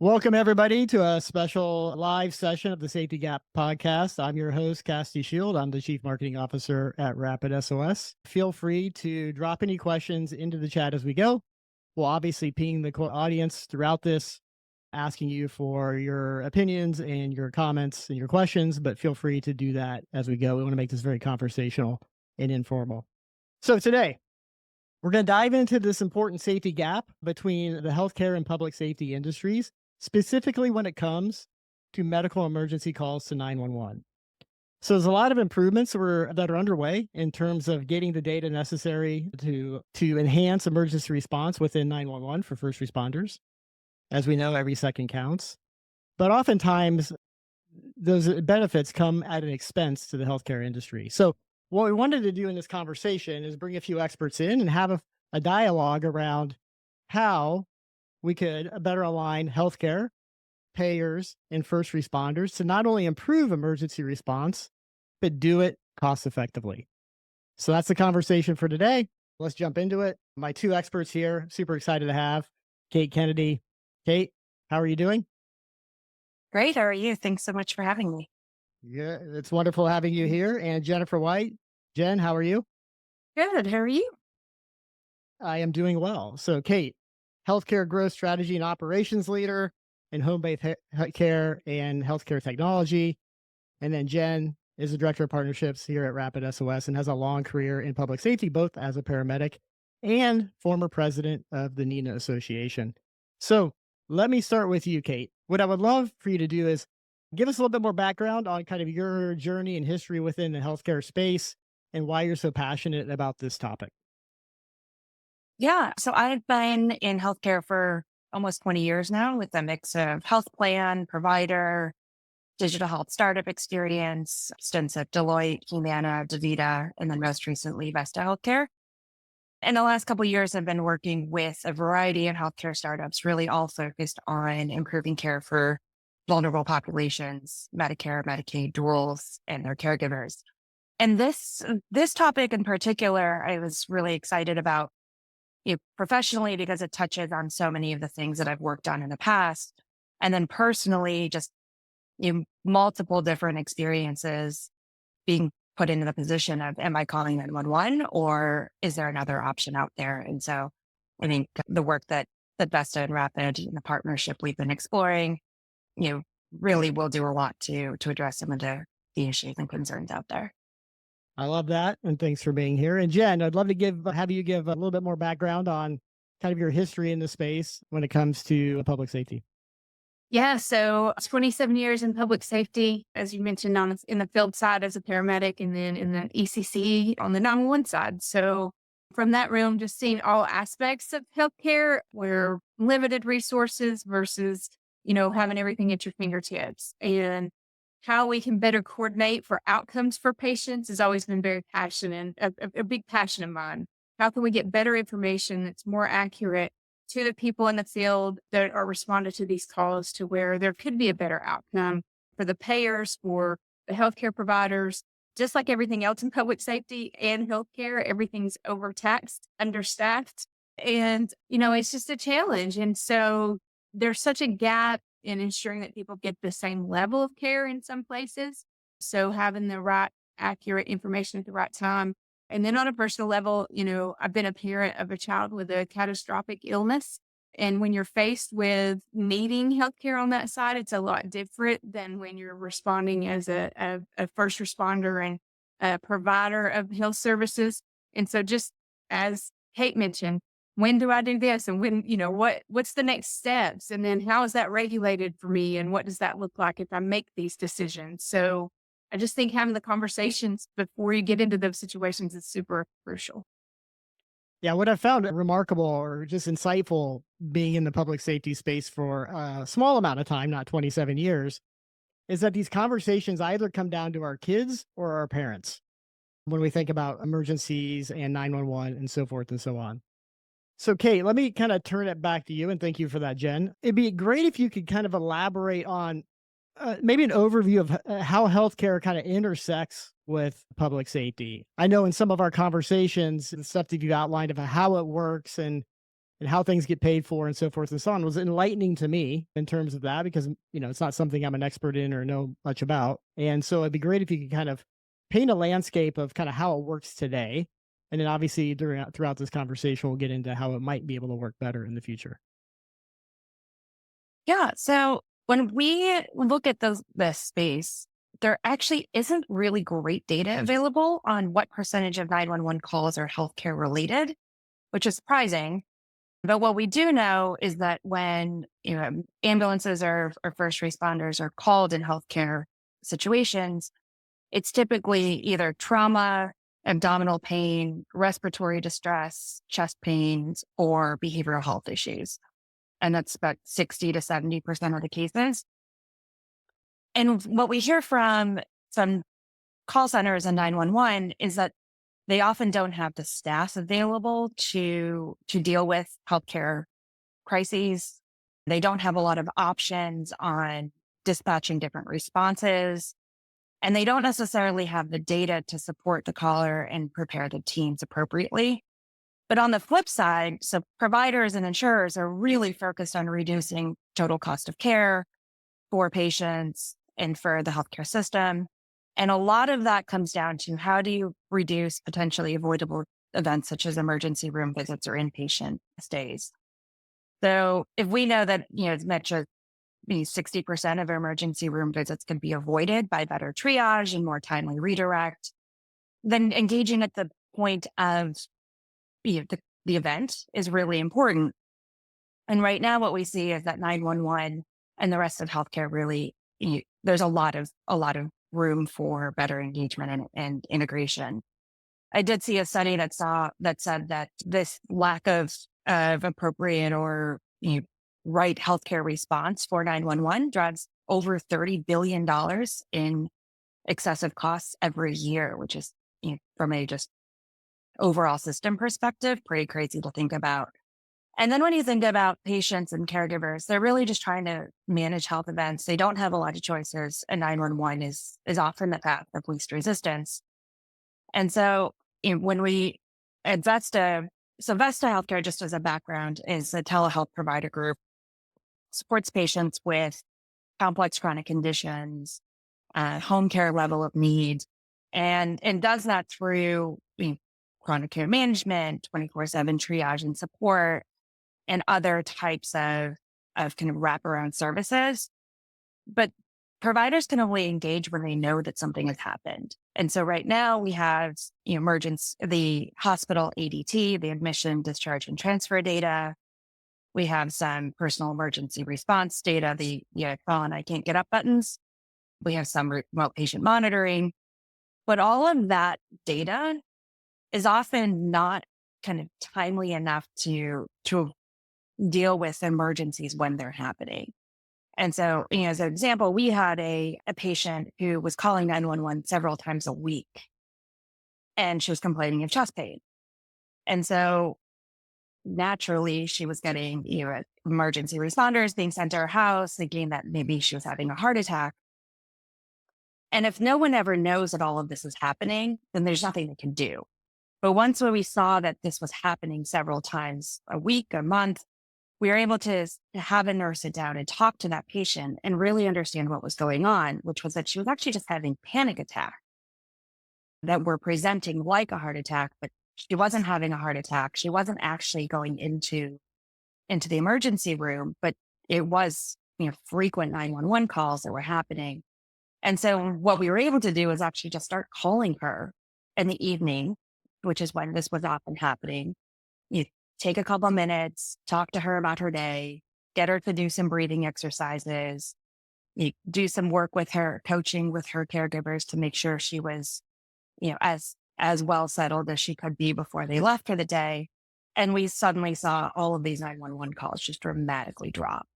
Welcome, everybody, to a special live session of the Safety Gap podcast. I'm your host, Cassidy Shield. I'm the Chief Marketing Officer at RapidSOS. Feel free to drop any questions into the chat as we go. We'll obviously ping the audience throughout this, asking you for your opinions and your comments and your questions, but feel free to do that as we go. We want to make this very conversational and informal. So today, we're going to dive into this important safety gap between the healthcare and public safety industries, specifically when it comes to medical emergency calls to 911. So there's a lot of improvements that are underway in terms of getting the data necessary to enhance emergency response within 911 for first responders. As we know, every second counts. But oftentimes, those benefits come at an expense to the healthcare industry. So what we wanted to do in this conversation is bring a few experts in and have a dialogue around how we could better align healthcare, payers, and first responders to not only improve emergency response, but do it cost effectively. So that's the conversation for today. Let's jump into it. My two experts here, super excited to have Cait Kennedy. Cait, how are you doing? Great. How are you? Thanks so much for having me. Yeah, it's wonderful having you here. And Jennifer White. Jen, how are you? Good. How are you? I am doing well. So Cait, healthcare growth strategy and operations leader in home-based care and healthcare technology. And then Jen is the director of partnerships here at RapidSOS and has a long career in public safety, both as a paramedic and former president of the NENA Association. So let me start with you, Cait. What I would love for you to do is give us a little bit more background on kind of your journey and history within the healthcare space and why you're so passionate about this topic. Yeah. So I've been in healthcare for almost 20 years now with a mix of health plan, provider, digital health startup experience, stints at Deloitte, Humana, DaVita, and then most recently Vesta Healthcare. In the last couple of years, I've been working with a variety of healthcare startups, really all focused on improving care for vulnerable populations, Medicare, Medicaid, duals, and their caregivers. And this topic in particular, I was really excited about professionally because it touches on so many of the things that I've worked on in the past. And then personally, just multiple different experiences being put into the position of, am I calling 911 or is there another option out there? And so I think the work that Vesta and Rapid and the partnership we've been exploring, really will do a lot to address some of the issues and concerns out there. I love that. And thanks for being here. And Jen, I'd love to have you give a little bit more background on kind of your history in the space when it comes to public safety. Yeah, so 27 years in public safety, as you mentioned, in the field side as a paramedic, and then in the ECC on the 911 side. So from that realm, just seeing all aspects of healthcare, where limited resources versus, having everything at your fingertips, and how we can better coordinate for outcomes for patients has always been very passionate, a big passion of mine. How can we get better information that's more accurate to the people in the field that are responding to these calls, to where there could be a better outcome for the payers, for the healthcare providers? Just like everything else in public safety and healthcare, everything's overtaxed, understaffed, and, it's just a challenge. And so there's such a gap in ensuring that people get the same level of care in some places. So having the right, accurate information at the right time. And then on a personal level, I've been a parent of a child with a catastrophic illness. And when you're faced with needing healthcare on that side, it's a lot different than when you're responding as a first responder and a provider of health services. And so just as Cait mentioned, when do I do this? And when, what's the next steps? And then how is that regulated for me? And what does that look like if I make these decisions? So I just think having the conversations before you get into those situations is super crucial. Yeah, what I found remarkable or just insightful being in the public safety space for a small amount of time, not 27 years, is that these conversations either come down to our kids or our parents when we think about emergencies and 911 and so forth and so on. So, Cait, let me kind of turn it back to you, and thank you for that, Jen. It'd be great if you could kind of elaborate on maybe an overview of how healthcare kind of intersects with public safety. I know in some of our conversations, the stuff that you outlined about how it works and and how things get paid for and so forth and so on was enlightening to me in terms of that because, it's not something I'm an expert in or know much about. And so it'd be great if you could kind of paint a landscape of kind of how it works today. And then obviously throughout this conversation, we'll get into how it might be able to work better in the future. Yeah. So when we look at this space, there actually isn't really great data available on what percentage of 911 calls are healthcare related, which is surprising. But what we do know is that when ambulances or first responders are called in healthcare situations, it's typically either trauma, abdominal pain, respiratory distress, chest pains, or behavioral health issues. And that's about 60 to 70% of the cases. And what we hear from some call centers and 911 is that they often don't have the staff available to deal with healthcare crises. They don't have a lot of options on dispatching different responses. And they don't necessarily have the data to support the caller and prepare the teams appropriately. But on the flip side, so providers and insurers are really focused on reducing total cost of care for patients and for the healthcare system. And a lot of that comes down to how do you reduce potentially avoidable events such as emergency room visits or inpatient stays. So if we know that, as much as 60% of emergency room visits can be avoided by better triage and more timely redirect, then engaging at the point of the event is really important. And right now what we see is that 911 and the rest of healthcare really, there's a lot of room for better engagement and integration. I did see a study that said that this lack of appropriate or right healthcare response for 911 drives over $30 billion in excessive costs every year, which is from a just overall system perspective, pretty crazy to think about. And then when you think about patients and caregivers, they're really just trying to manage health events. They don't have a lot of choices, and 911 is often the path of least resistance. And so when we at Vesta, so Vesta Healthcare, just as a background, is a telehealth provider group, supports patients with complex chronic conditions, home care level of need, and does that through chronic care management, 24/7 triage and support, and other types of kind of wraparound services. But providers can only engage when they know that something has happened. And so right now we have the hospital ADT, the admission, discharge, and transfer data. We have some personal emergency response data, the call and I can't get up buttons. We have some remote patient monitoring. But all of that data is often not kind of timely enough to deal with emergencies when they're happening. And so, as an example, we had a patient who was calling 911 several times a week, and she was complaining of chest pain. And so naturally she was getting, emergency responders being sent to her house, thinking that maybe she was having a heart attack. And if no one ever knows that all of this is happening, then there's nothing they can do. But once when we saw that this was happening several times a week, a month, we were able to have a nurse sit down and talk to that patient and really understand what was going on, which was that she was actually just having panic attacks that were presenting like a heart attack, but she wasn't having a heart attack. She wasn't actually going into the emergency room, but it was, frequent 911 calls that were happening. And so what we were able to do is actually just start calling her in the evening, which is when this was often happening. You take a couple of minutes, talk to her about her day, get her to do some breathing exercises, you do some work with her, coaching with her caregivers to make sure she was, as well settled as she could be before they left for the day. And we suddenly saw all of these 911 calls just dramatically drop.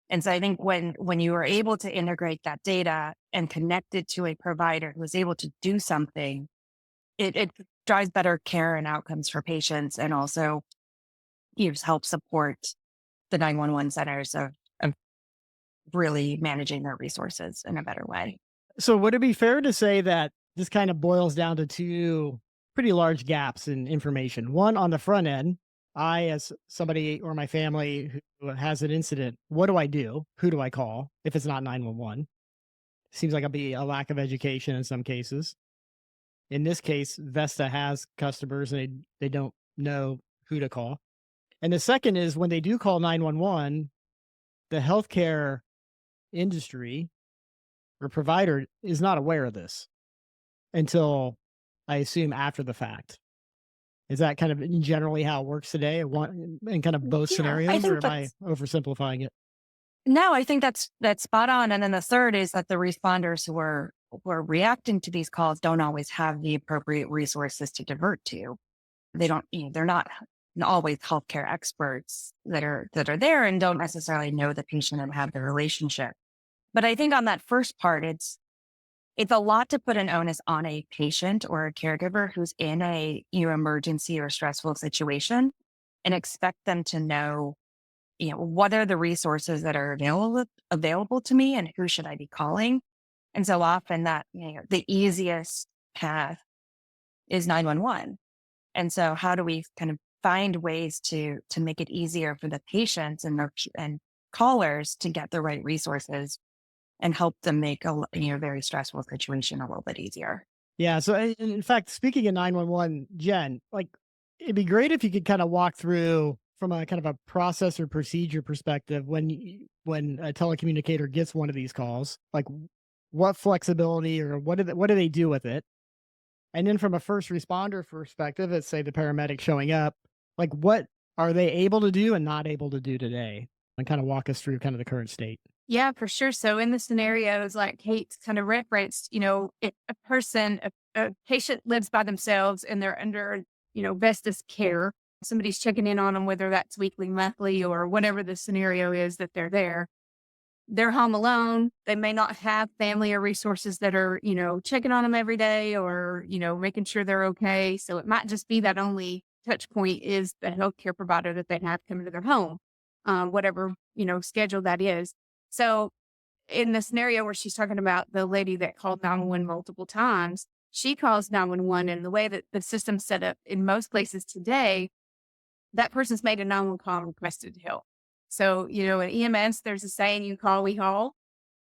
And so I think when you were able to integrate that data and connect it to a provider who was able to do something, it drives better care and outcomes for patients, and also help support the 911 centers of really managing their resources in a better way. So would it be fair to say that this kind of boils down to two pretty large gaps in information? One on the front end, I, as somebody or my family who has an incident, what do I do? Who do I call if it's not 911? Seems like it'll be a lack of education in some cases. In this case, Vesta has customers and they don't know who to call. And the second is when they do call 911, the healthcare industry or provider is not aware of this until, I assume, after the fact. Is that kind of generally how it works today? In kind of both Yeah, I scenarios, or think am I oversimplifying it? no, I think that's spot on. And then the third is that the responders who are reacting to these calls don't always have the appropriate resources to divert to. They don't, they're not always healthcare experts that are there and don't necessarily know the patient and have the relationship. But I think on that first part, it's a lot to put an onus on a patient or a caregiver who's in a emergency or stressful situation and expect them to know, what are the resources that are available to me and who should I be calling? And so often that, the easiest path is 911. And so how do we kind of find ways to make it easier for the patients and callers to get the right resources and help them make a very stressful situation a little bit easier? Yeah. So, in fact, speaking of 911, Jen, like, it'd be great if you could kind of walk through from a kind of a process or procedure perspective when a telecommunicator gets one of these calls, like what flexibility or what do they do with it? And then from a first responder perspective, let's say the paramedic showing up, like what are they able to do and not able to do today? And kind of walk us through kind of the current state. Yeah, for sure. So in the scenarios like Kate's kind of referenced, if a patient lives by themselves and they're under, Vesta's care, somebody's checking in on them, whether that's weekly, monthly, or whatever the scenario is that they're there. They're home alone. They may not have family or resources that are, checking on them every day or, making sure they're okay. So it might just be that only touch point is the healthcare provider that they have come to their home, whatever, schedule that is. So in the scenario where she's talking about the lady that called 911 multiple times, she calls 911, and the way that the system's set up in most places today, that person's made a 911 call and requested help. So, in EMS, there's a saying, you call, we haul.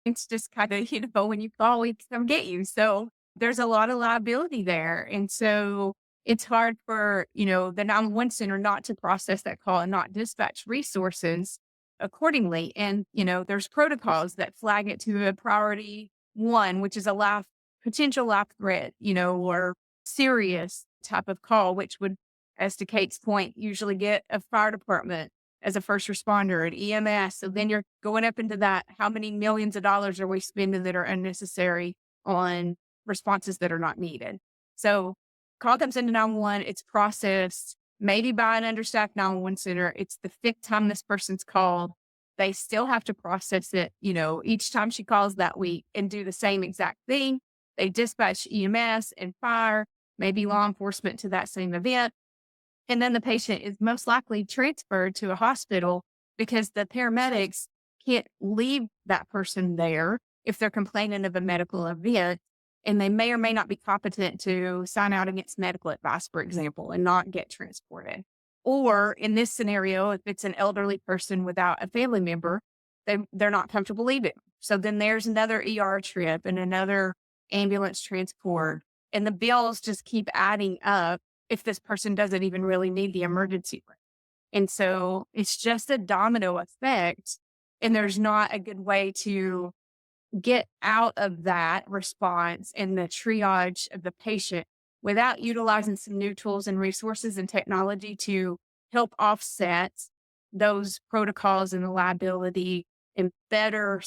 It's just kind of, when you call, we come get you. So there's a lot of liability there. And so it's hard for, the 911 center not to process that call and not dispatch resources accordingly. And, there's protocols that flag it to a priority one, which is a potential life threat, or serious type of call, which would, as to Kate's point, usually get a fire department as a first responder, an EMS. So then you're going up into that. How many millions of dollars are we spending that are unnecessary on responses that are not needed? So call comes into 911, it's processed maybe by an understaffed 911 center. It's the fifth time this person's called. They still have to process it, each time she calls that week and do the same exact thing. They dispatch EMS and fire, maybe law enforcement to that same event. And then the patient is most likely transferred to a hospital because the paramedics can't leave that person there if they're complaining of a medical event. And they may or may not be competent to sign out against medical advice, for example, and not get transported. Or in this scenario, if it's an elderly person without a family member, they're not comfortable leaving. So then there's another ER trip and another ambulance transport. And the bills just keep adding up if this person doesn't even really need the emergency room. And so it's just a domino effect. And there's not a good way to get out of that response and the triage of the patient without utilizing some new tools and resources and technology to help offset those protocols and the liability and better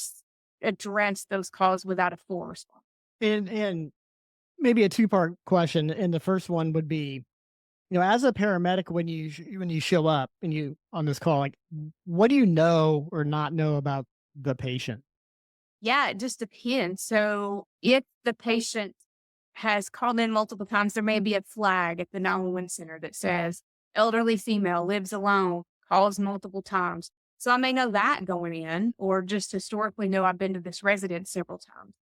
address those calls without a full response. And maybe a two-part question. And the first one would be, as a paramedic, when you show up and you on this call, like, what do you know or not know about the patient? Yeah, it just depends. So if the patient has called in multiple times, there may be a flag at the 911 center that says elderly female lives alone, calls multiple times. So I may know that going in, or just historically know I've been to this residence several times.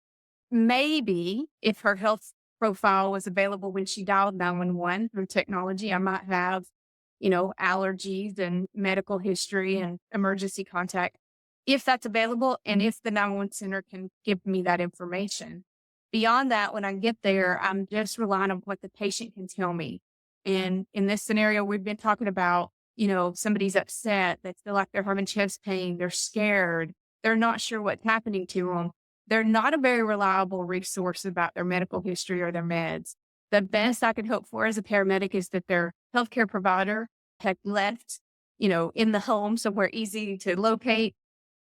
Maybe if her health profile was available when she dialed 911 through technology, I might have allergies and medical history and emergency contact, if that's available and if the 911 center can give me that information. Beyond that, when I get there, I'm just relying on what the patient can tell me. And in this scenario, we've been talking about, somebody's upset. They feel like they're having chest pain. They're scared. They're not sure what's happening to them. They're not a very reliable resource about their medical history or their meds. The best I could hope for as a paramedic is that their healthcare provider had left, in the home somewhere easy to locate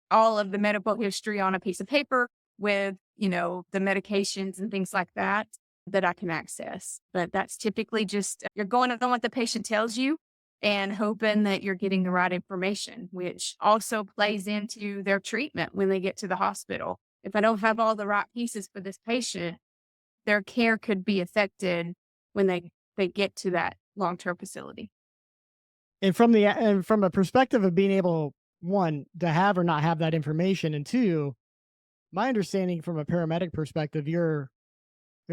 all of the medical history on a piece of paper with, the medications and things like that I can access. But that's typically just, you're going on what the patient tells you and hoping that you're getting the right information, which also plays into their treatment when they get to the hospital. If I don't have all the right pieces for this patient, their care could be affected when they get to that long-term facility. And from a perspective of being able, one, to have or not have that information, and two, my understanding from a paramedic perspective, you're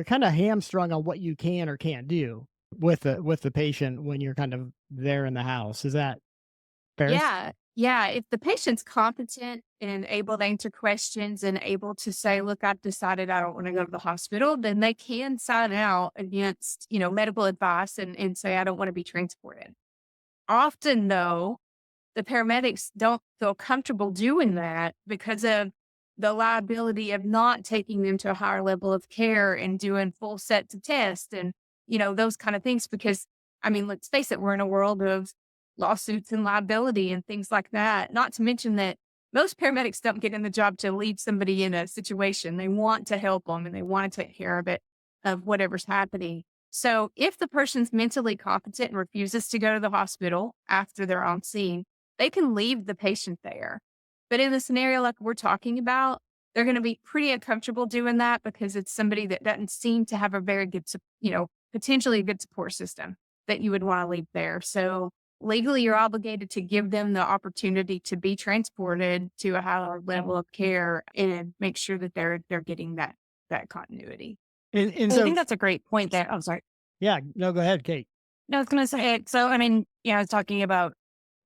kind of hamstrung on what you can or can't do with the patient when you're kind of there in the house. Is that fair? Yeah. Yeah. If the patient's competent and able to answer questions and able to say, look, I've decided I don't want to go to the hospital, then they can sign out against, medical advice and say, I don't want to be transported. Often, though, the paramedics don't feel comfortable doing that because of the liability of not taking them to a higher level of care and doing full sets of tests and, those kind of things. Because, let's face it, we're in a world of lawsuits and liability and things like that. Not to mention that most paramedics don't get in the job to leave somebody in a situation. They want to help them and they want to take care of it, of whatever's happening. So if the person's mentally competent and refuses to go to the hospital after they're on scene, they can leave the patient there. But in the scenario like we're talking about, they're going to be pretty uncomfortable doing that because it's somebody that doesn't seem to have a very good, potentially a good support system that you would want to leave there. So legally, you're obligated to give them the opportunity to be transported to a higher level of care and make sure that they're getting that continuity. And I so, think that's a great point there. I'm sorry. yeah, no, go ahead, Cait. No, I was going to say it. So, I was talking about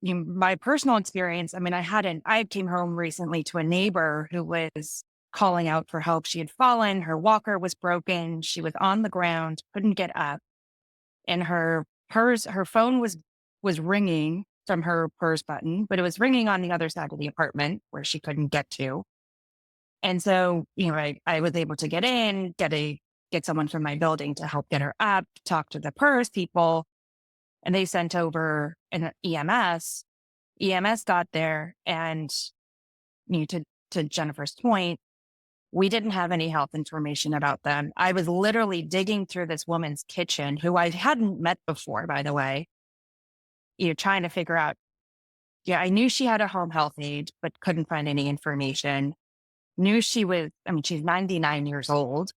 my personal experience. I came home recently to a neighbor who was calling out for help. She had fallen. Her walker was broken. She was on the ground, couldn't get up. And her phone was ringing from her PERS button, but it was ringing on the other side of the apartment where she couldn't get to. And so, I was able to get in, get someone from my building to help get her up, talk to the PERS people. And they sent over an EMS. EMS got there, and to Jennifer's point, we didn't have any health information about them. I was literally digging through this woman's kitchen, who I hadn't met before, by the way, trying to figure out. Yeah, I knew she had a home health aide, but couldn't find any information. Knew she's 99 years old,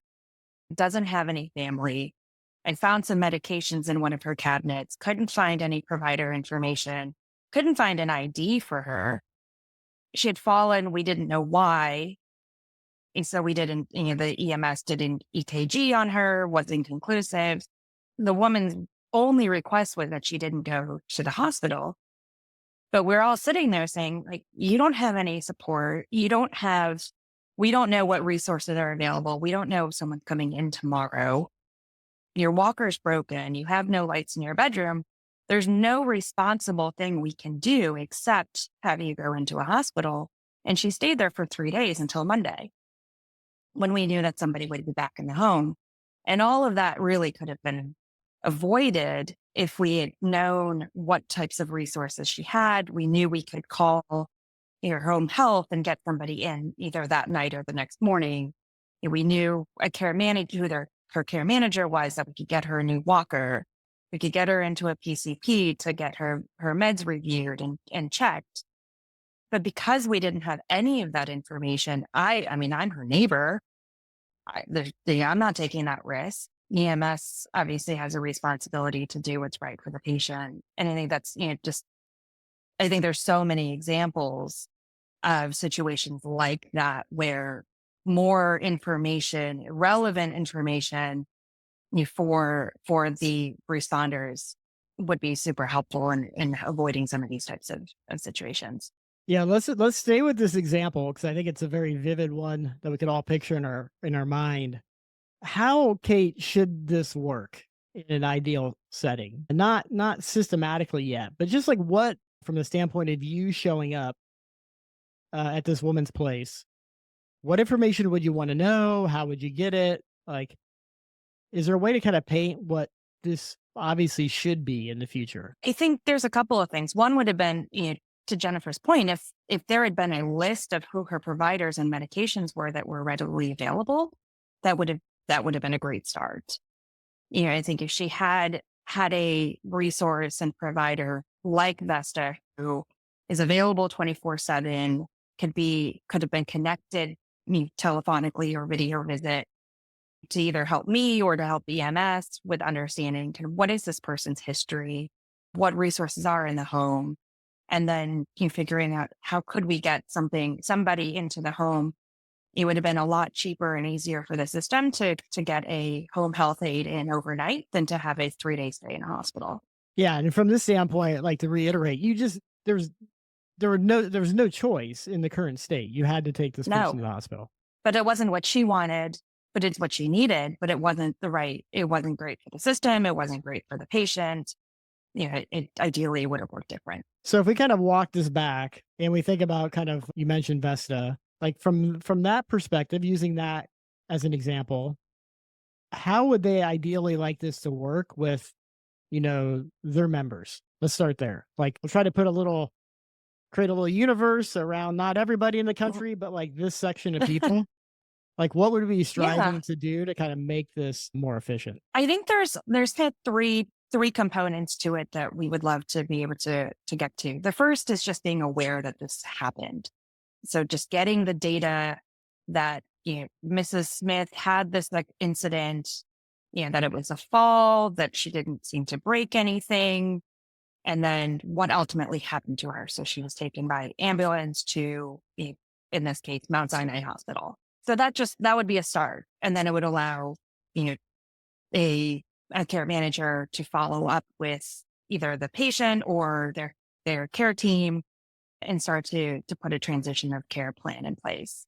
doesn't have any family. I found some medications in one of her cabinets, couldn't find any provider information, couldn't find an ID for her. She had fallen. We didn't know why. And so we didn't, the EMS did an EKG on her, wasn't conclusive. The woman's only request was that she didn't go to the hospital. But we're all sitting there saying, you don't have any support. We don't know what resources are available. We don't know if someone's coming in tomorrow. Your walker's broken. You have no lights in your bedroom. There's no responsible thing we can do except have you go into a hospital. And she stayed there for 3 days until Monday, when we knew that somebody would be back in the home. And all of that really could have been avoided if we had known what types of resources she had. We knew we could call her home health and get somebody in either that night or the next morning. We knew a care manager, who her care manager was, that we could get her a new walker. We could get her into a PCP to get her meds reviewed and checked. But because we didn't have any of that information, I'm her neighbor. I'm not taking that risk. EMS obviously has a responsibility to do what's right for the patient. And I think that's, I think there's so many examples of situations like that where more information, relevant information for the responders would be super helpful in avoiding some of these types of situations. Yeah, let's stay with this example because I think it's a very vivid one that we could all picture in our mind. How, Cait, should this work in an ideal setting? Not systematically yet, but just like what, from the standpoint of you showing up at this woman's place, what information would you want to know? How would you get it? Like, is there a way to kind of paint what this obviously should be in the future? I think there's a couple of things. One would have been, to Jennifer's point, if there had been a list of who her providers and medications were that were readily available, that would have been a great start. I think if she had a resource and provider like Vesta who is available 24/7, could have been connected telephonically or video visit to either help me or to help EMS with understanding kind of what is this person's history, what resources are in the home, and then figuring out how could we get somebody into the home. It would have been a lot cheaper and easier for the system to get a home health aide in overnight than to have a 3-day stay in a hospital. Yeah, and from this standpoint, I'd like to reiterate, there was no choice in the current state. You had to take this person to the hospital. But it wasn't what she wanted, but it's what she needed, but it wasn't great for the system. It wasn't great for the patient. It ideally would have worked different. So if we kind of walk this back and we think about kind of, you mentioned Vesta, like from that perspective, using that as an example, how would they ideally like this to work with, their members? Let's start there. Like, we'll try to create a little universe around not everybody in the country, but like this section of people. Like, what would we be striving to do to kind of make this more efficient? I think there's kind of three components to it that we would love to be able to get to. The first is just being aware that this happened. So just getting the data that, Mrs. Smith had this incident, that it was a fall, that she didn't seem to break anything, and then what ultimately happened to her. So she was taken by ambulance to, in this case, Mount Sinai Hospital. So that would be a start. And then it would allow, a care manager to follow up with either the patient or their care team and start to put a transition of care plan in place.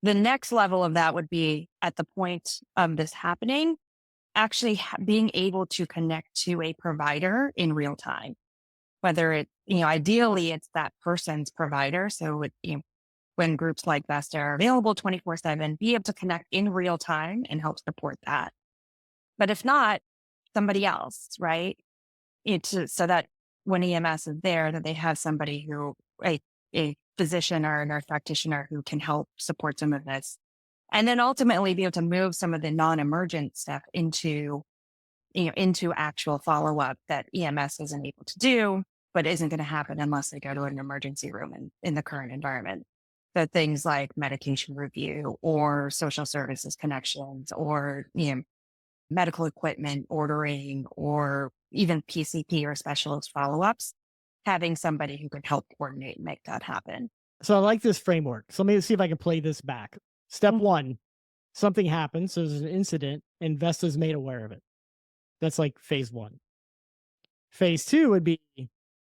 The next level of that would be at the point of this happening, actually being able to connect to a provider in real time, whether it, ideally it's that person's provider. So when groups like Vesta are available 24/7, be able to connect in real time and help support that. But if not, somebody else, right? So that when EMS is there, that they have somebody who, a physician or a nurse practitioner who can help support some of this. And then ultimately be able to move some of the non-emergent stuff into actual follow-up that EMS isn't able to do, but isn't going to happen unless they go to an emergency room in the current environment. So things like medication review or social services connections or, medical equipment ordering or even PCP or specialist follow-ups, having somebody who could help coordinate and make that happen. So I like this framework. So let me see if I can play this back. Step one, something happens. So there's an incident and Vesta's made aware of it. That's like phase one. Phase two would be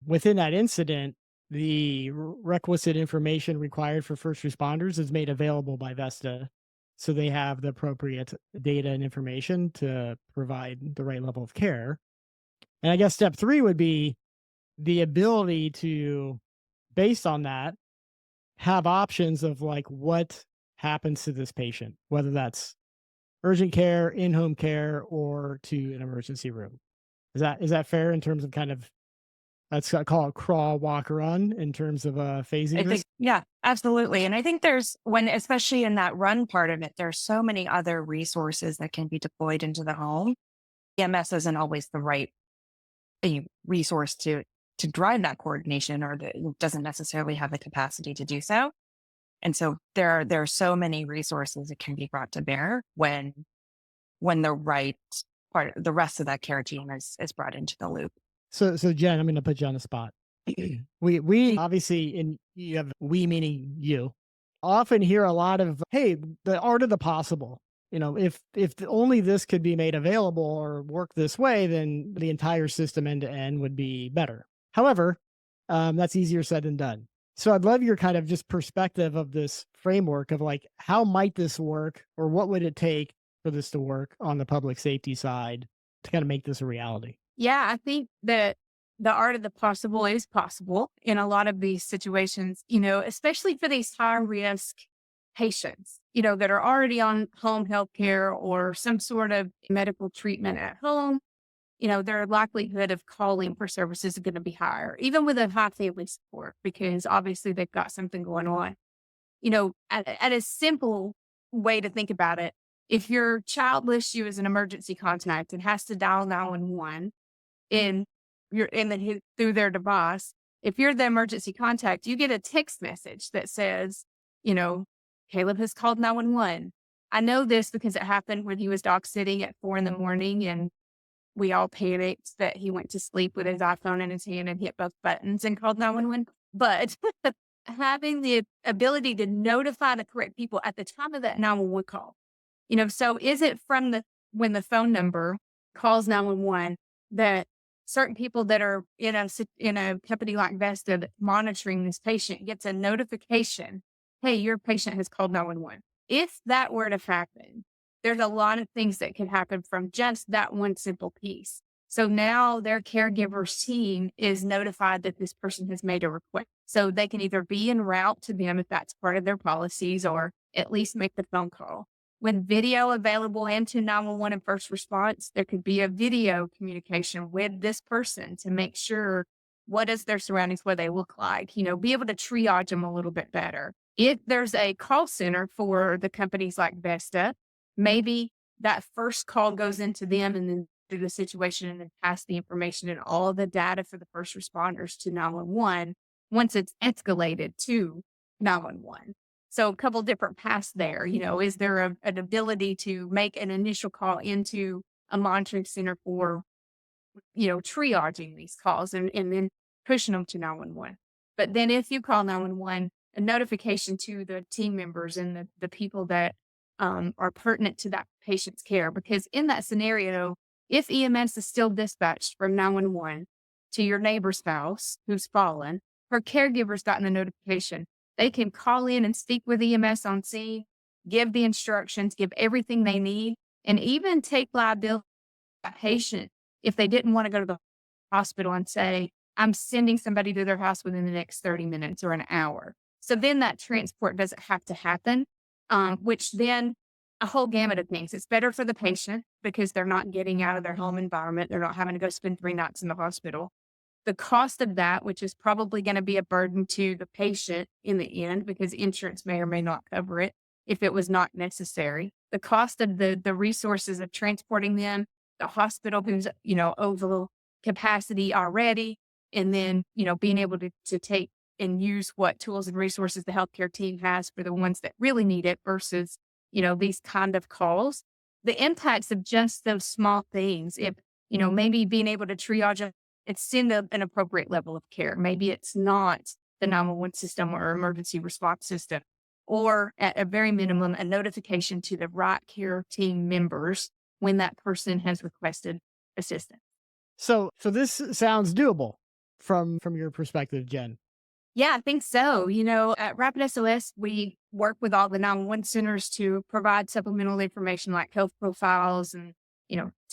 within that incident, the requisite information required for first responders is made available by Vesta. So they have the appropriate data and information to provide the right level of care. And I guess step three would be the ability to, based on that, have options of like what happens to this patient, whether that's urgent care, in-home care, or to an emergency room. Is that fair in terms of kind of, let's call it crawl, walk, run in terms of phasing this? Yeah, absolutely. And I think especially in that run part of it, there's so many other resources that can be deployed into the home. EMS isn't always the right resource to drive that coordination, or doesn't necessarily have the capacity to do so. And so there are so many resources that can be brought to bear when the right part, the rest of that care team is brought into the loop. So Jen, I'm going to put you on the spot. We obviously, and you have we meaning you, often hear a lot of, hey, the art of the possible. only this could be made available or work this way, then the entire system end to end would be better. However, that's easier said than done. So I'd love your kind of just perspective of this framework of like, how might this work, or what would it take for this to work on the public safety side to kind of make this a reality? Yeah, I think that the art of the possible is possible in a lot of these situations, especially for these high risk patients, that are already on home health care or some sort of medical treatment at home. Their likelihood of calling for services is going to be higher, even with a high family support, because obviously they've got something going on. At a simple way to think about it, if your child lists you as an emergency contact and has to dial 911 and then through their device, if you're the emergency contact, you get a text message that says, Caleb has called 911. I know this because it happened when he was dog sitting at 4 a.m. and we all panicked that he went to sleep with his iPhone in his hand and hit both buttons and called 911. But having the ability to notify the correct people at the time of that 911 call, so is it from when the phone number calls 911 that certain people that are in a company like Vesta that's monitoring this patient gets a notification, hey, your patient has called 911. If that were to happen, there's a lot of things that can happen from just that one simple piece. So now their caregivers team is notified that this person has made a request. So they can either be en route to them if that's part of their policies, or at least make the phone call. With video available into 911 and first response, there could be a video communication with this person to make sure what is their surroundings, what they look like, be able to triage them a little bit better. If there's a call center for the companies like Vesta, maybe that first call goes into them and then through the situation and then pass the information and all the data for the first responders to 911 once it's escalated to 911. So a couple different paths there. Is there an ability to make an initial call into a monitoring center for, triaging these calls and then pushing them to 911? But then if you call 911, a notification to the team members and the people that are pertinent to that patient's care. Because in that scenario, if EMS is still dispatched from 911 to your neighbor's house who's fallen, her caregiver's gotten a notification. They can call in and speak with EMS on scene, give the instructions, give everything they need, and even take liability for that patient if they didn't want to go to the hospital and say, I'm sending somebody to their house within the next 30 minutes or an hour. So then that transport doesn't have to happen. Which then a whole gamut of things. It's better for the patient because they're not getting out of their home environment. They're not having to go spend 3 nights in the hospital. The cost of that, which is probably going to be a burden to the patient in the end because insurance may or may not cover it if it was not necessary. The cost of the resources of transporting them, the hospital who's, over capacity already, and then, being able to take and use what tools and resources the healthcare team has for the ones that really need it versus, these kind of calls. The impacts of just those small things, if, maybe being able to triage it, it's send an appropriate level of care. Maybe it's not the 911 system or emergency response system, or at a very minimum, a notification to the right care team members when that person has requested assistance. So this sounds doable from your perspective, Jen. Yeah, I think so. At RapidSOS, we work with all the 911 centers to provide supplemental information like health profiles and,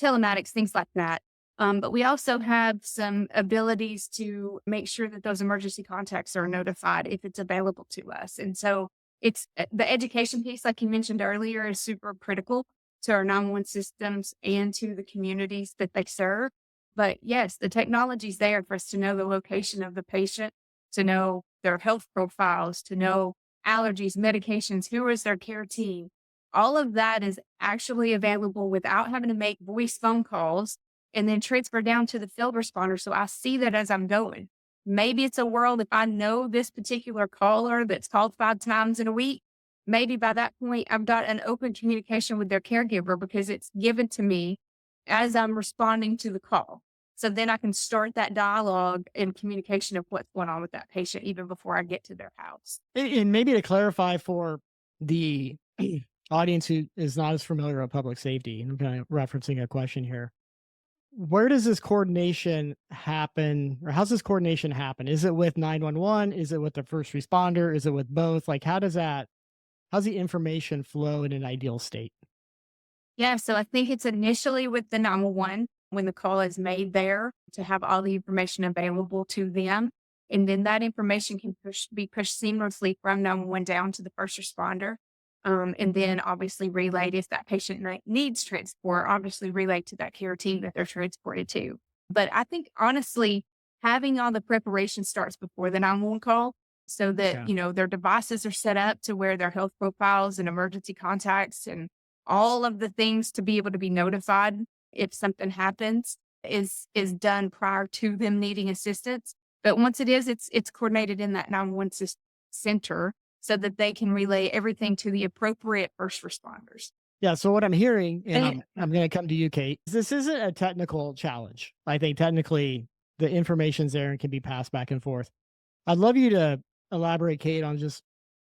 telematics, things like that. But we also have some abilities to make sure that those emergency contacts are notified if it's available to us. And so it's the education piece, like you mentioned earlier, is super critical to our 911 systems and to the communities that they serve. But yes, the technology's there for us to know the location of the patient, to know their health profiles, to know allergies, medications, who is their care team. All of that is actually available without having to make voice phone calls and then transfer down to the field responder. So I see that as I'm going. Maybe it's a world if I know this particular caller that's called 5 times in a week, maybe by that point I've got an open communication with their caregiver because it's given to me as I'm responding to the call. So then I can start that dialogue and communication of what's going on with that patient even before I get to their house. And maybe to clarify for the audience who is not as familiar with public safety, I'm kind of referencing a question here. Where does this coordination happen, or how's this coordination happen? Is it with 911? Is it with the first responder? Is it with both? Like, how's the information flow in an ideal state? Yeah, so I think it's initially with the 911 when the call is made there to have all the information available to them. And then that information can be pushed seamlessly from 911 down to the first responder. And then obviously relayed if that patient needs transport, obviously relayed to that care team that they're transported to. But I think honestly, having all the preparation starts before the 911 call so that, Okay. their devices are set up to where their health profiles and emergency contacts and all of the things to be able to be notified if something happens is done prior to them needing assistance. But once it's coordinated in that 911 center so that they can relay everything to the appropriate first responders. Yeah. So what I'm hearing, and And I'm going to come to you, Cait, is this isn't a technical challenge. I think technically the information's there and can be passed back and forth. I'd love you to elaborate, Cait, on just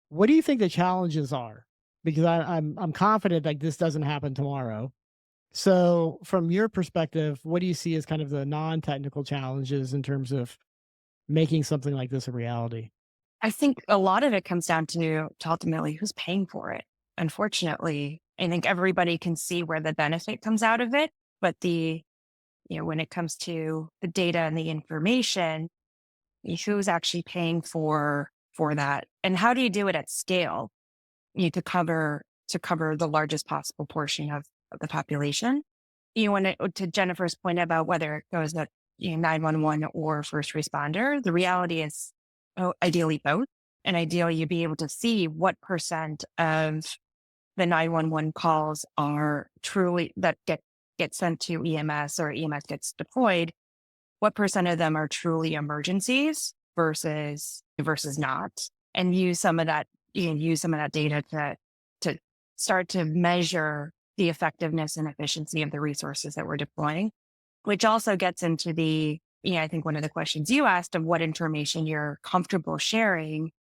what do you think the challenges are? Because I'm confident like this doesn't happen tomorrow. So from your perspective, what do you see as kind of the non-technical challenges in terms of making something like this a reality? I think a lot of it comes down to ultimately who's paying for it. Unfortunately, I think everybody can see where the benefit comes out of it, but when it comes to the data and the information, who's actually paying for that, and how do you do it at scale? You to cover the largest possible portion of the population. To Jennifer's point about whether it goes at 911 or first responder, the reality is ideally both. And ideally you'd be able to see what percent of the 911 calls are truly that get sent to EMS or EMS gets deployed. What percent of them are truly emergencies versus not, and use some of that data to start to measure the effectiveness and efficiency of the resources that we're deploying, which also gets into I think one of the questions you asked of what information you're comfortable sharing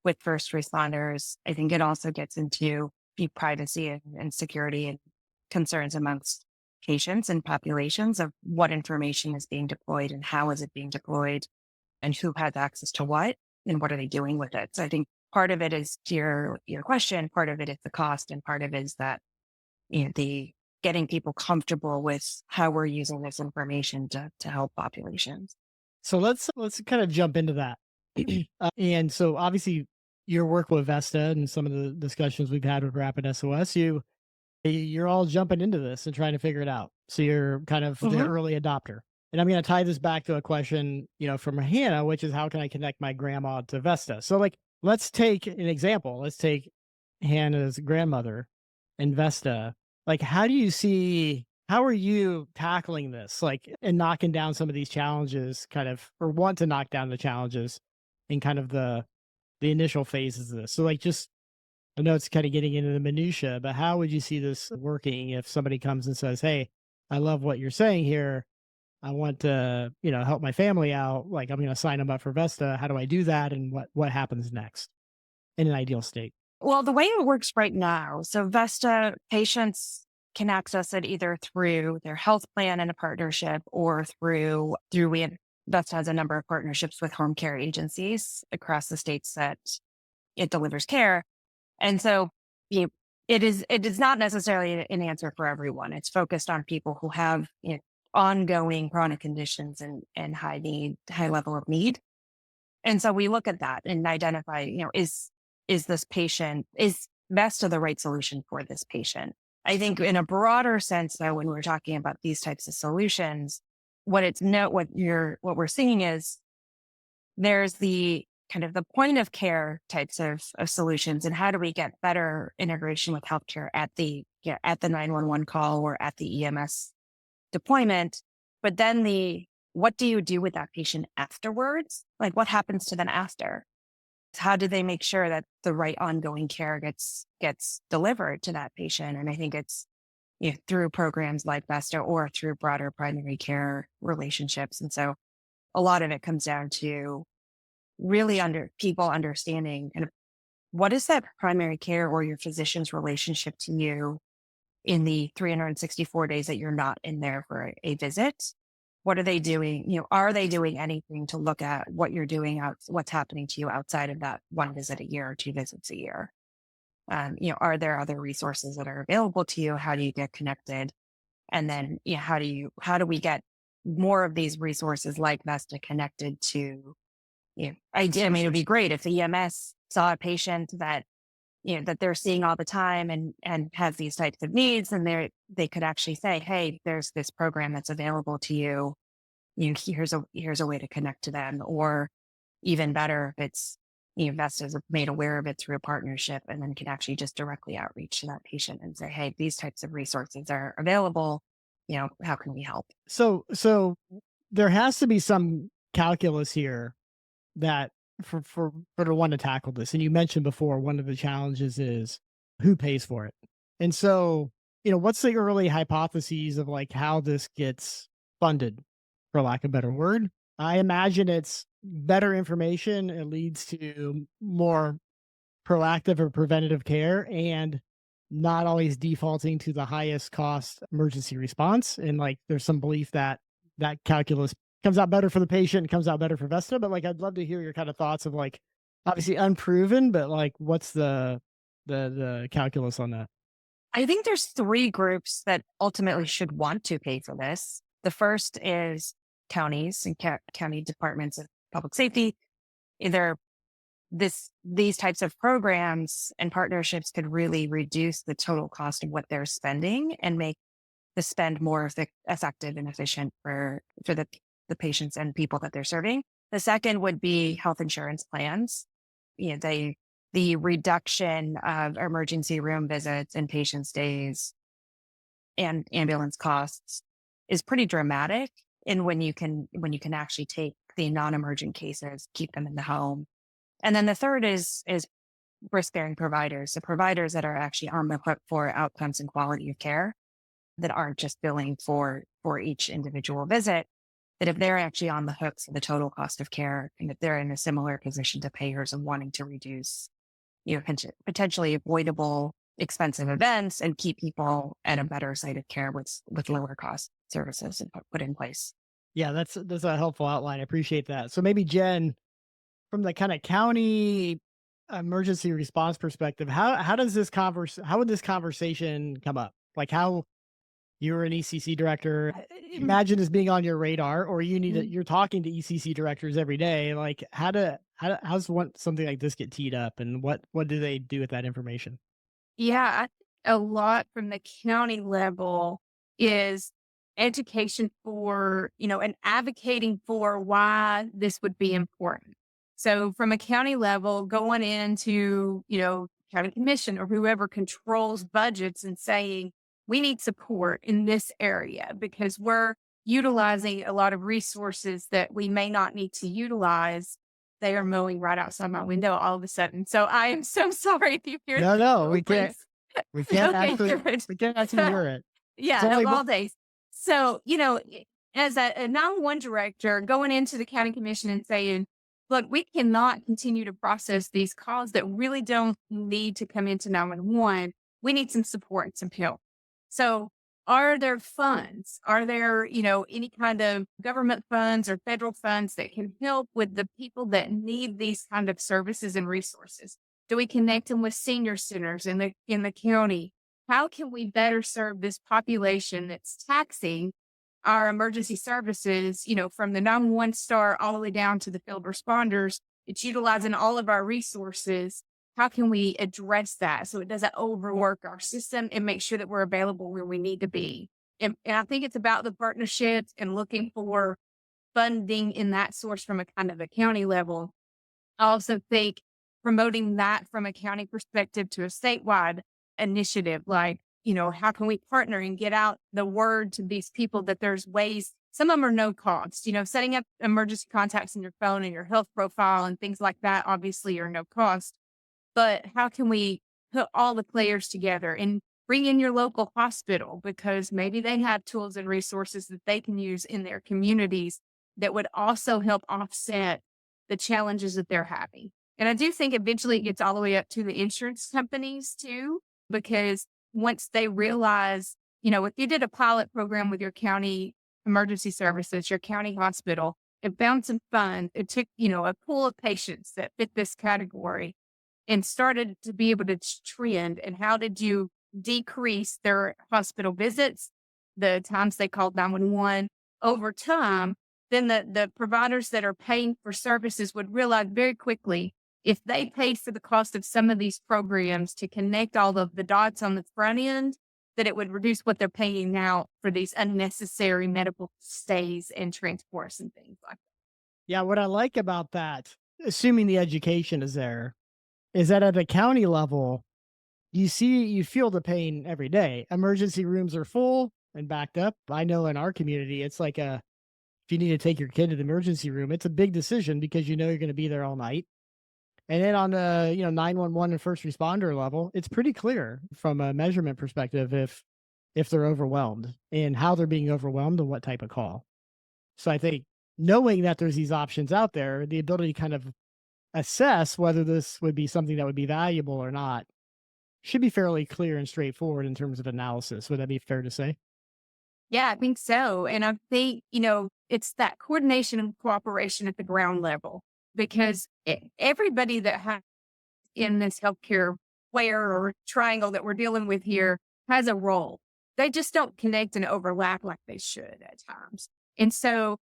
with first responders. I think it also gets into the privacy and security and concerns amongst patients and populations of what information is being deployed and how is it being deployed and who has access to what and what are they doing with it. So I think part of it is to your question, part of it is the cost, and part of it is that the getting people comfortable with how we're using this information to help populations. So let's kind of jump into that. And so obviously your work with Vesta and some of the discussions we've had with RapidSOS, you're all jumping into this and trying to figure it out. So you're kind of the early adopter. And I'm going to tie this back to a question, from Hannah, which is how can I connect my grandma to Vesta? So like, let's take an example. Let's take Hannah's grandmother and Vesta. Like, how are you tackling this? Like, and knocking down some of these challenges or want to knock down the challenges in kind of the initial phases of this. So like, I know it's kind of getting into the minutia, but how would you see this working if somebody comes and says, "Hey, I love what you're saying here. I want to, help my family out. Like, I'm going to sign them up for Vesta. How do I do that? And what happens next in an ideal state?" Well, the way it works right now, so Vesta patients can access it either through their health plan and a partnership or through Vesta has a number of partnerships with home care agencies across the states that it delivers care. And so it is not necessarily an answer for everyone. It's focused on people who have ongoing chronic conditions and high level of need. And so we look at that and identify, is Vesta the right solution for this patient? I think in a broader sense, though, when we're talking about these types of solutions, what we're seeing is there's the kind of the point of care types of solutions, and how do we get better integration with healthcare at the 911 call or at the EMS deployment. But then what do you do with that patient afterwards? Like, what happens to them after? How do they make sure that the right ongoing care gets delivered to that patient? And I think it's through programs like Vesta or through broader primary care relationships. And so a lot of it comes down to really people understanding kind of what is that primary care or your physician's relationship to you in the 364 days that you're not in there for a visit? What are they doing? Are they doing anything to look at what you're doing out, what's happening to you outside of that one visit a year or two visits a year? Are there other resources that are available to you? How do you get connected? And then, how do we get more of these resources like Vesta connected to, I mean, it would be great if the EMS saw a patient that, that they're seeing all the time and has these types of needs, and they could actually say, hey, there's this program that's available to you. Here's a way to connect to them. Or even better, if it's, Vesta's made aware of it through a partnership, and then can actually just directly outreach to that patient and say, hey, these types of resources are available. How can we help? So there has to be some calculus here that for the one to tackle this. And you mentioned before, one of the challenges is who pays for it. And so, what's the early hypotheses of like how this gets funded, for lack of a better word? I imagine it's better information. It leads to more proactive or preventative care, and not always defaulting to the highest cost emergency response. And like, there's some belief that that calculus comes out better for the patient, comes out better for Vesta. But like, I'd love to hear your kind of thoughts of like, obviously unproven, but like, what's the calculus on that? I think there's three groups that ultimately should want to pay for this. The first is counties and county departments of public safety. Either these types of programs and partnerships could really reduce the total cost of what they're spending and make the spend more effective and efficient for the patients and people that they're serving. The second would be health insurance plans. The reduction of emergency room visits and patient stays and ambulance costs is pretty dramatic. And when you can actually take the non-emergent cases, keep them in the home. And then the third is risk-bearing providers, the providers that are actually on the hook for outcomes and quality of care, that aren't just billing for each individual visit, that if they're actually on the hook for the total cost of care, and if they're in a similar position to payers and wanting to reduce, potentially avoidable expensive events and keep people at a better site of care with lower cost services and put in place. Yeah, that's a helpful outline. I appreciate that. So maybe Jen, from the kind of county emergency response perspective, how would this conversation come up? Like, how you're an ECC director, imagine this being on your radar, or you're talking to ECC directors every day. Like, how's something like this get teed up, and what do they do with that information? Yeah, I think a lot from the county level is education for, and advocating for why this would be important. So from a county level, going into, county commission or whoever controls budgets and saying, we need support in this area because we're utilizing a lot of resources that we may not need to utilize. They are mowing right outside my window all of a sudden. So I am so sorry if you hear that. No, we can't. We can't Okay, actually. good. We can't actually hear it. Yeah, It's only of all days. So, as a 911 director going into the county commission and saying, look, we cannot continue to process these calls that really don't need to come into 911. We need some support and some help. So are there funds? Are there, any kind of government funds or federal funds that can help with the people that need these kind of services and resources? Do we connect them with senior centers in the county? How can we better serve this population that's taxing our emergency services, from the 911 star all the way down to the field responders? It's utilizing all of our resources. How can we address that so it doesn't overwork our system and make sure that we're available where we need to be? And I think it's about the partnerships and looking for funding in that source from a kind of a county level. I also think promoting that from a county perspective to a statewide initiative, like, how can we partner and get out the word to these people that there's ways, some of them are no cost, setting up emergency contacts in your phone and your health profile and things like that, obviously are no cost. But how can we put all the players together and bring in your local hospital, because maybe they have tools and resources that they can use in their communities that would also help offset the challenges that they're having. And I do think eventually it gets all the way up to the insurance companies too, because once they realize, if you did a pilot program with your county emergency services, your county hospital, it found some fun. It took, a pool of patients that fit this category and started to be able to trend. And how did you decrease their hospital visits, the times they called 911 over time? Then the providers that are paying for services would realize very quickly, if they paid for the cost of some of these programs to connect all of the dots on the front end, that it would reduce what they're paying now for these unnecessary medical stays and transports and things like that. Yeah, what I like about that, assuming the education is there, is that at a county level, you feel the pain every day. Emergency rooms are full and backed up. I know in our community, it's like if you need to take your kid to the emergency room, it's a big decision because you're going to be there all night. And then on the 911 and first responder level, it's pretty clear from a measurement perspective if they're overwhelmed and how they're being overwhelmed and what type of call. So I think knowing that there's these options out there, the ability to kind of assess whether this would be something that would be valuable or not should be fairly clear and straightforward in terms of analysis. Would that be fair to say? Yeah, I think so. And I think, it's that coordination and cooperation at the ground level, because everybody that has in this healthcare square or triangle that we're dealing with here has a role. They just don't connect and overlap like they should at times. And so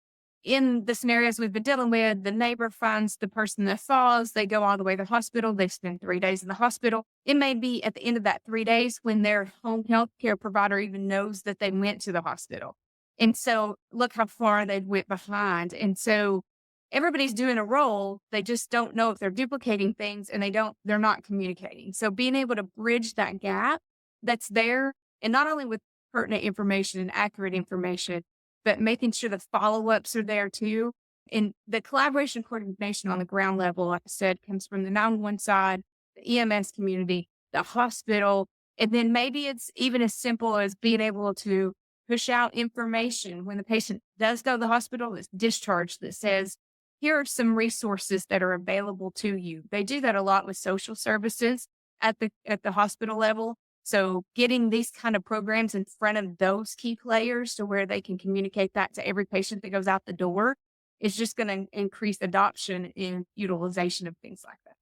in the scenarios we've been dealing with, the neighbor finds the person that falls, they go all the way to the hospital, they spend 3 days in the hospital. It may be at the end of that 3 days when their home health care provider even knows that they went to the hospital. And so look how far they went behind. And so everybody's doing a role. They just don't know if they're duplicating things, and they're not communicating. So being able to bridge that gap that's there, and not only with pertinent information and accurate information, but making sure the follow-ups are there too. And the collaboration coordination on the ground level, like I said, comes from the 911 side, the EMS community, the hospital, and then maybe it's even as simple as being able to push out information when the patient does go to the hospital that's discharged that says, here are some resources that are available to you. They do that a lot with social services at the hospital level. So getting these kind of programs in front of those key players to where they can communicate that to every patient that goes out the door is just going to increase adoption and utilization of things like that.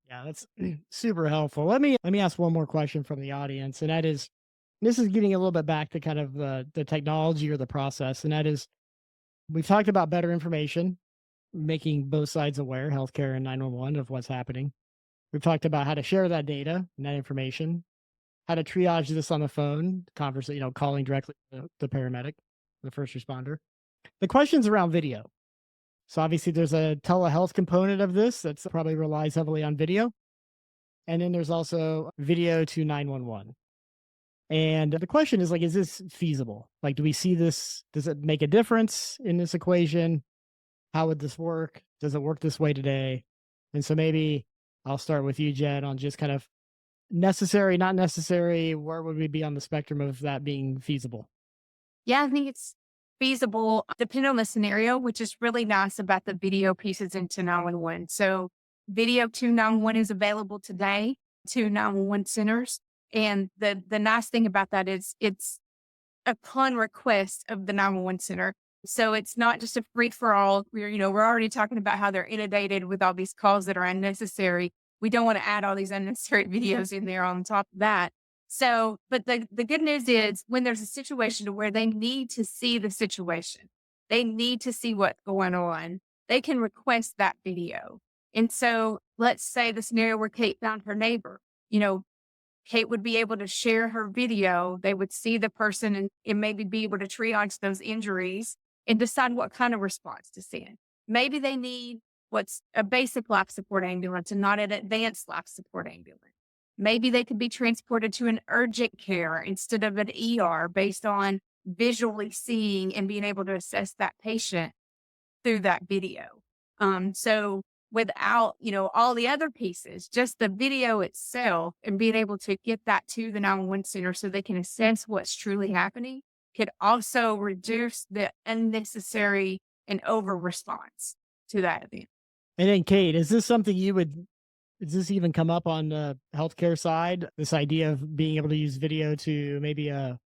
Yeah, that's super helpful. Let me ask one more question from the audience, and that is, this is getting a little bit back to kind of the technology or the process, and that is, we've talked about better information, making both sides aware, healthcare and 911, of what's happening. We've talked about how to share that data and that information, how to triage this on the phone, calling directly to the paramedic, the first responder. The question's around video. So obviously there's a telehealth component of this that's probably relies heavily on video. And then there's also video to 911. And the question is is this feasible? Do we see this? Does it make a difference in this equation? How would this work? Does it work this way today? And so maybe I'll start with you, Jen, on just kind of necessary, not necessary. Where would we be on the spectrum of that being feasible? Yeah, I think it's feasible depending on the scenario, which is really nice about the video pieces into 911. So video to 911 is available today to 911 centers. And the nice thing about that is it's upon request of the 911 center. So it's not just a free for all. We're already talking about how they're inundated with all these calls that are unnecessary. We don't want to add all these unnecessary videos in there on top of that. So, but the good news is when there's a situation where they need to see the situation, they need to see what's going on, they can request that video. And so let's say the scenario where Cait found her neighbor, Cait would be able to share her video. They would see the person and maybe be able to triage those injuries and decide what kind of response to send. Maybe they need what's a basic life support ambulance and not an advanced life support ambulance. Maybe they could be transported to an urgent care instead of an ER based on visually seeing and being able to assess that patient through that video. So without, all the other pieces, just the video itself and being able to get that to the 911 center so they can assess what's truly happening could also reduce the unnecessary and over response to that event. And then, Cait, is this something you would does this even come up on the healthcare side? This idea of being able to use video to maybe a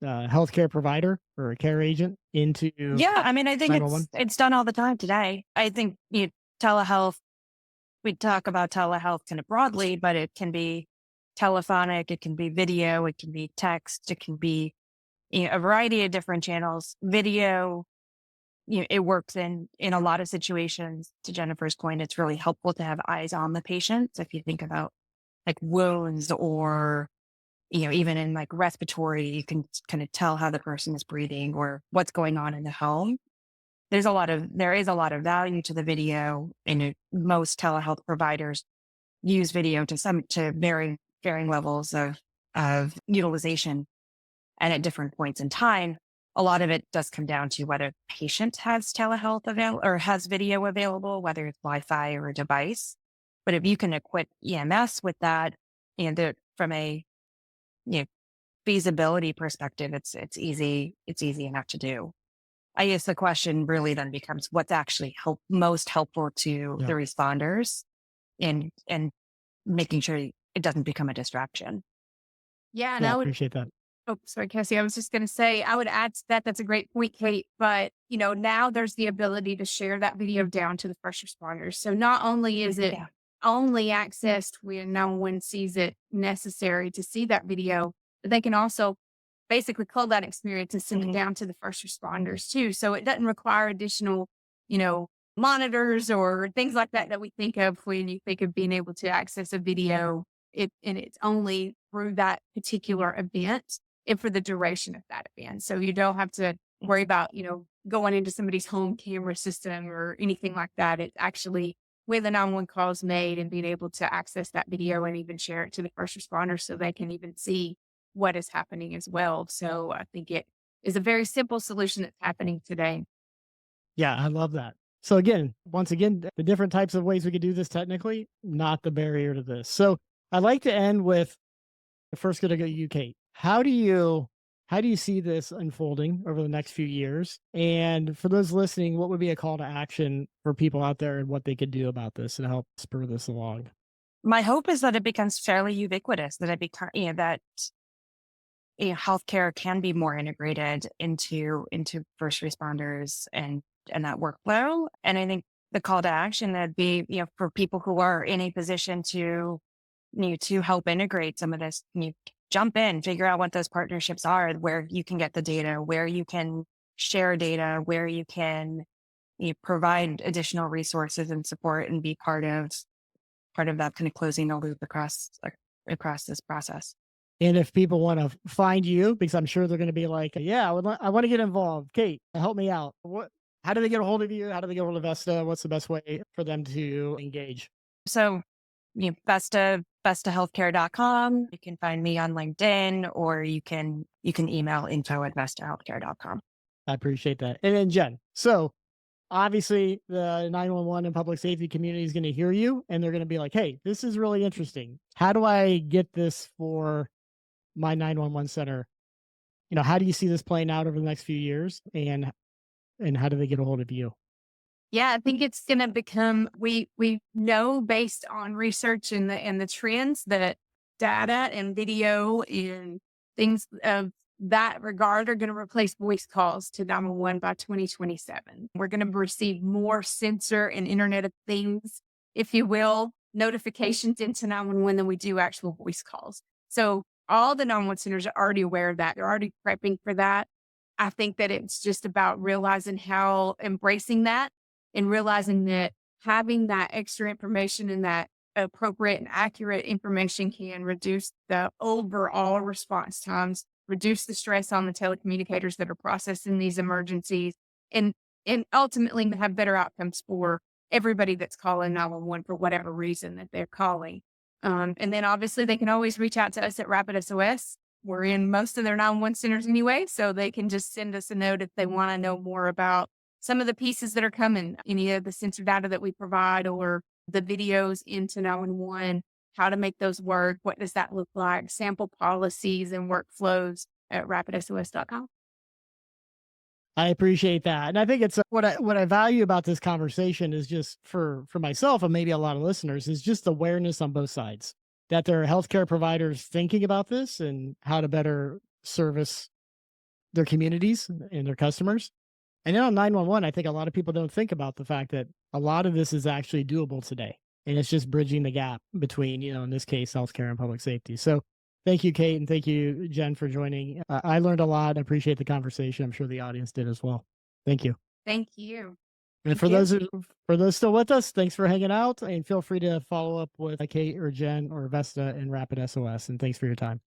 healthcare provider or a care agent into Yeah, I mean, I think 911? it's done all the time today. I think telehealth. We talk about telehealth kind of broadly, but it can be telephonic, it can be video, it can be text, it can be a variety of different channels. Video, it works in a lot of situations. To Jennifer's point, it's really helpful to have eyes on the patient. So if you think about like wounds or even in like respiratory, you can kind of tell how the person is breathing or what's going on in the home. There is a lot of value to the video, and most telehealth providers use video to varying levels of utilization, and at different points in time. A lot of it does come down to whether the patient has telehealth available or has video available, whether it's Wi-Fi or a device. But if you can equip EMS with that, from a you know, feasibility perspective, it's easy enough to do. I guess the question really then becomes what's actually most helpful to Yeah. the responders, and making sure it doesn't become a distraction. Yeah. And Yeah, I I would, appreciate that. oh, sorry, Cassie. I was just going to say, I would add to that. That's a great point, Cait. But, now there's the ability to share that video down to the first responders. So not only is it Yeah. only accessed when no one sees it necessary to see that video, but they can also basically call that experience and send it down to the first responders too. So it doesn't require additional, monitors or things like that we think of when you think of being able to access a video. And it's only through that particular event and for the duration of that event. So you don't have to worry about, going into somebody's home camera system or anything like that. It's actually when the 911 call is made and being able to access that video and even share it to the first responders so they can even see what is happening as well. So I think it is a very simple solution that's happening today. Yeah, I love that. So again, once again, the different types of ways we could do this technically, not the barrier to this. So I'd like to end with first going to go to you, Cait. How do you see this unfolding over the next few years? And for those listening, what would be a call to action for people out there and what they could do about this and help spur this along? My hope is that it becomes fairly ubiquitous, that it become that healthcare can be more integrated into first responders and that workflow. And I think the call to action that'd be, for people who are in a position to to help integrate some of this, jump in, figure out what those partnerships are, where you can get the data, where you can share data, where you can provide additional resources and support and be part of that kind of closing the loop across this process. And if people want to find you, because I'm sure they're going to be like, yeah, I want to get involved. Cait, help me out. How do they get a hold of you? How do they get a hold of Vesta? What's the best way for them to engage? So, VestaHealthcare.com. You can find me on LinkedIn, or you can email info@VestaHealthcare.com. I appreciate that. And then Jen, so obviously the 911 and public safety community is going to hear you and they're going to be like, hey, this is really interesting. How do I get this for my 911 center? How do you see this playing out over the next few years, and how do they get a hold of you? Yeah, I think it's going to become, we know based on research and the trends that data and video and things of that regard are going to replace voice calls to 911 by 2027. We're going to receive more sensor and Internet of Things, if you will, notifications into 911 than we do actual voice calls. So all the 911 centers are already aware of that. They're already prepping for that. I think that it's just about realizing how embracing that and realizing that having that extra information and that appropriate and accurate information can reduce the overall response times, reduce the stress on the telecommunicators that are processing these emergencies, and ultimately have better outcomes for everybody that's calling 911 for whatever reason that they're calling. And then obviously they can always reach out to us at RapidSOS. We're in most of their 911 centers anyway, so they can just send us a note if they want to know more about some of the pieces that are coming, any of the sensor data that we provide or the videos into 911, how to make those work, what does that look like, sample policies and workflows at rapidsos.com. I appreciate that. And I think it's what I value about this conversation is just for myself and maybe a lot of listeners is just awareness on both sides, that there are healthcare providers thinking about this and how to better service their communities and their customers. And then on 911, I think a lot of people don't think about the fact that a lot of this is actually doable today. And it's just bridging the gap between, in this case, healthcare and public safety. So thank you, Cait, and thank you, Jen, for joining. I learned a lot. I appreciate the conversation. I'm sure the audience did as well. Thank you. Thank you. And for those still with us, thanks for hanging out. And feel free to follow up with Cait or Jen or Vesta and RapidSOS. And thanks for your time.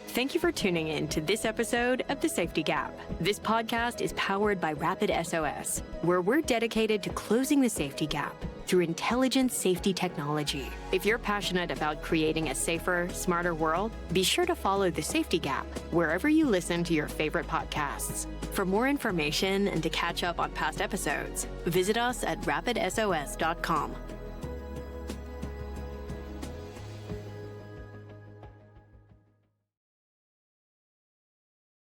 Thank you for tuning in to this episode of The Safety Gap. This podcast is powered by RapidSOS, where we're dedicated to closing the safety gap through intelligent safety technology. If you're passionate about creating a safer, smarter world, be sure to follow The Safety Gap wherever you listen to your favorite podcasts. For more information and to catch up on past episodes, visit us at rapidsos.com.